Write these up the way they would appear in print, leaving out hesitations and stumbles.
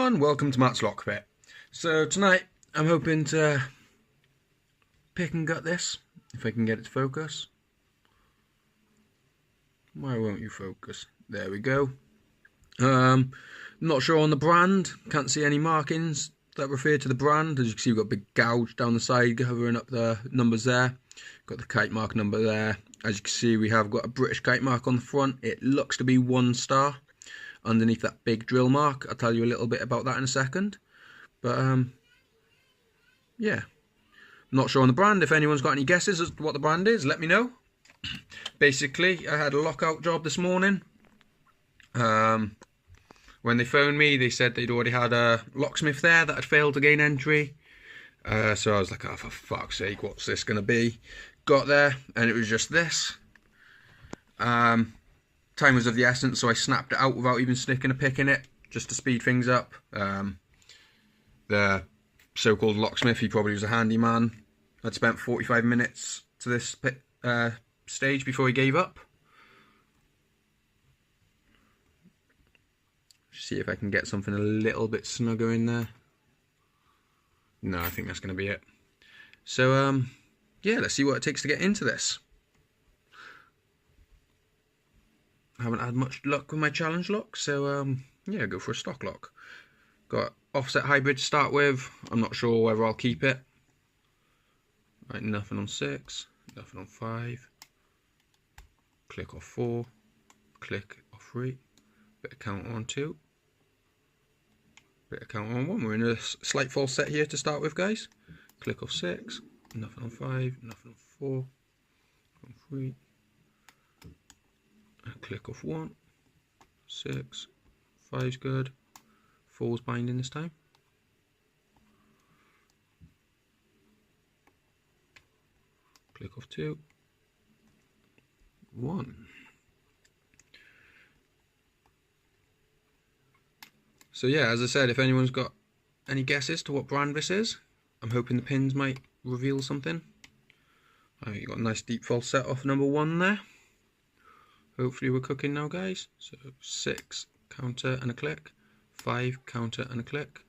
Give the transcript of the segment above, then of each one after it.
everyone, welcome to Matt's Lockpit. So tonight I'm hoping to pick and gut this, if I can get it to focus. Why won't you focus? There we go. Not sure on the brand, can't see any markings that refer to the brand. As you can see, we've got a big gouge down the side covering up the numbers there. Got the kite mark number there. As you can see, we have got a British kite mark on the front. It looks to be 1 star underneath that big drill mark. I'll tell you a little bit about that in a second. But yeah, not sure on the brand. If anyone's got any guesses as to what the brand is, let me know. Basically, I had a lockout job this morning. When they phoned me, they said they'd already had a locksmith there that had failed to gain entry. So I was like, oh, for fuck's sake, what's this going to be? Got there, and it was just this. Time was of the essence, so I snapped it out without even sticking a pick in it, just to speed things up. The so-called locksmith, he probably was a handyman. I'd spent 45 minutes to this stage before he gave up. See if I can get something a little bit snugger in there. No, I think that's going to be it. So, yeah, let's see what it takes to get into this. I haven't had much luck with my challenge lock, so, yeah, go for a stock lock. Got offset hybrid to start with. I'm not sure whether I'll keep it. Right, nothing on 6, nothing on 5. Click off 4, click off 3. Bit of counter on 2. Bit of counter on 1. We're in a slight false set here to start with, guys. Click off 6. Nothing on 5. Nothing on 4. On 3. And click off 1. 6. 5's good. 4's binding this time. Click off 2. 1. So yeah, as I said, if anyone's got any guesses to what brand this is, I'm hoping the pins might reveal something. You've got a nice deep false set off number 1 there. Hopefully we're cooking now, guys. So 6, counter and a click. 5, counter and a click.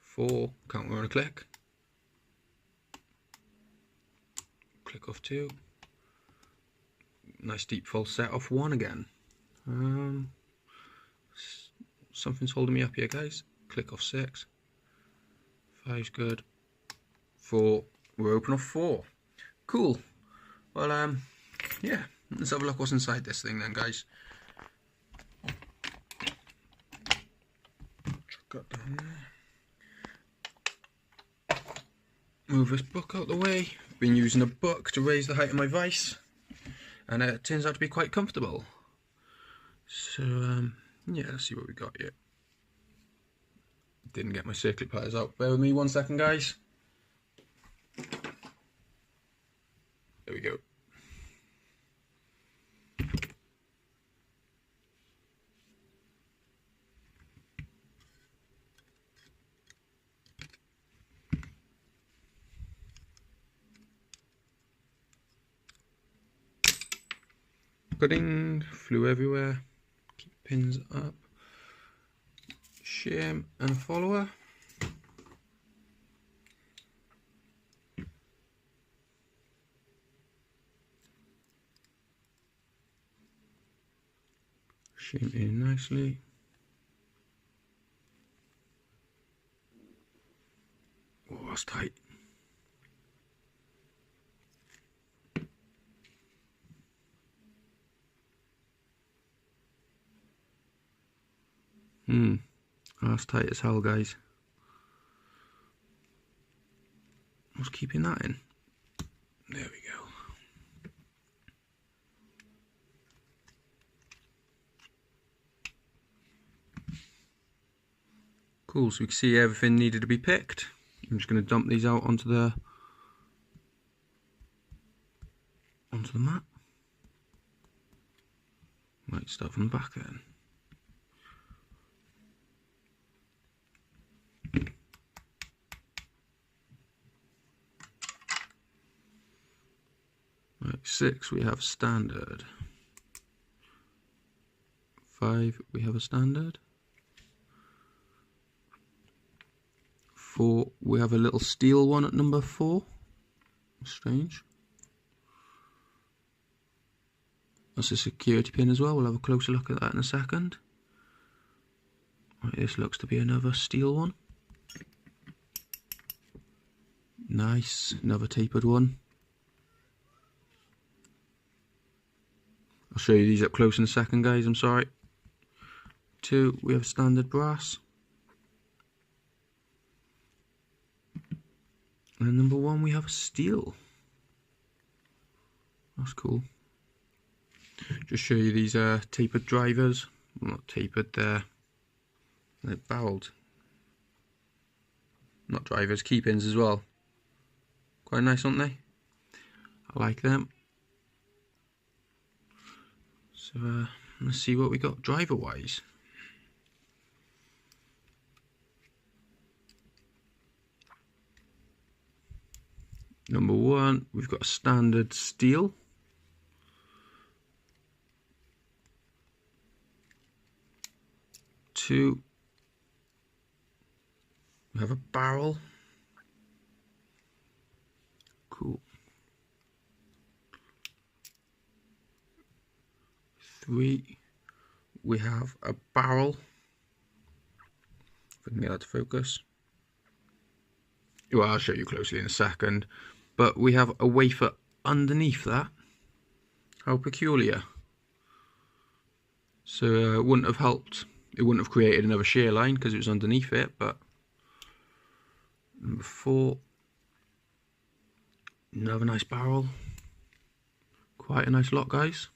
4, counter and a click. Click off 2. Nice deep false set off 1 again. Something's holding me up here, guys. Click off 6. 5's good. 4. We're open off 4. Cool. Well, yeah. Let's have a look what's inside this thing then, guys. Chuck that down there. Move this book out the way. I've been using a book to raise the height of my vise, and it turns out to be quite comfortable. So, yeah, let's see what we got here. Didn't get my circlip pliers out. Bear with me 1 second, guys. There we go. Pudding flew everywhere. Keep pins up. Shim and a follower. Shim in nicely. Oh, that's tight. That's tight as hell, guys. What's keeping that in? There we go. Cool, so we can see everything needed to be picked. I'm just going to dump these out onto the mat. Might start from the back then. Right, 6 we have standard. 5 we have a standard. 4, we have a little steel one at number 4. Strange. That's a security pin as well. We'll have a closer look at that in a second. Right, this looks to be another steel one. Nice, another tapered one. I'll show you these up close in a second, guys, I'm sorry. 2, we have standard brass. And number 1, we have steel. That's cool. Just show you these tapered drivers. Well, not tapered, they're barreled. Not drivers, key pins as well. Quite nice, aren't they? I like them. So let's see what we got driver wise. Number 1, we've got a standard steel. 2, we have a barrel. Cool. 3, we have a barrel. If I can get that to focus. Well, I'll show you closely in a second. But we have a wafer underneath that. How peculiar. So it wouldn't have helped. It wouldn't have created another shear line because it was underneath it. But number 4, another nice barrel. Quite a nice lot, guys.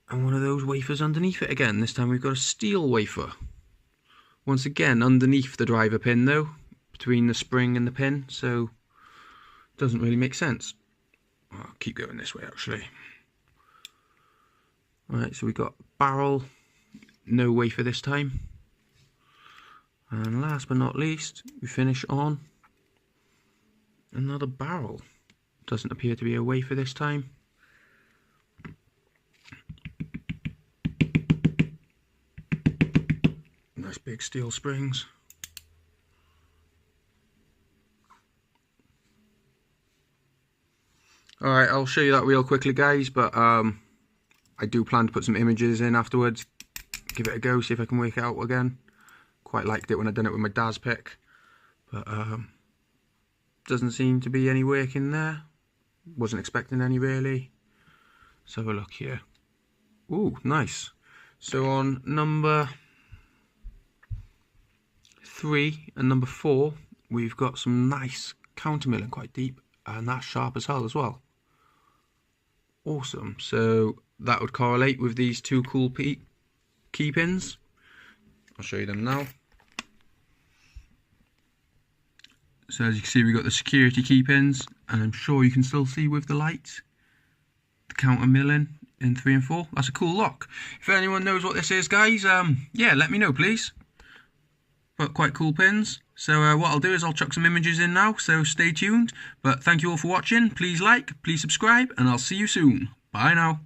And one of those wafers underneath it again. This time we've got a steel wafer. Once again underneath the driver pin though, between the spring and the pin, so it doesn't really make sense. I'll keep going this way actually. Alright, so we got barrel, no wafer this time. And last but not least, we finish on another barrel. Doesn't appear to be a wafer this time. Nice big steel springs. Alright, I'll show you that real quickly, guys, but I do plan to put some images in afterwards. Give it a go, see if I can work it out again. Quite liked it when I done it with my Daz pick, but doesn't seem to be any work in there. Wasn't expecting any really. Let's have a look here. Ooh, nice. So on number 3 and number 4, we've got some nice counter milling quite deep, and that's sharp as hell as well. Awesome. So that would correlate with these 2 cool key pins. I'll show you them now. So as you can see, we've got the security key pins, and I'm sure you can still see with the lights the counter milling in 3 and 4. That's a cool lock. If anyone knows what this is, guys, yeah, let me know please. But quite cool pins. So what I'll do is I'll chuck some images in now, so stay tuned. But thank you all for watching. Please like, please subscribe, and I'll see you soon. Bye now.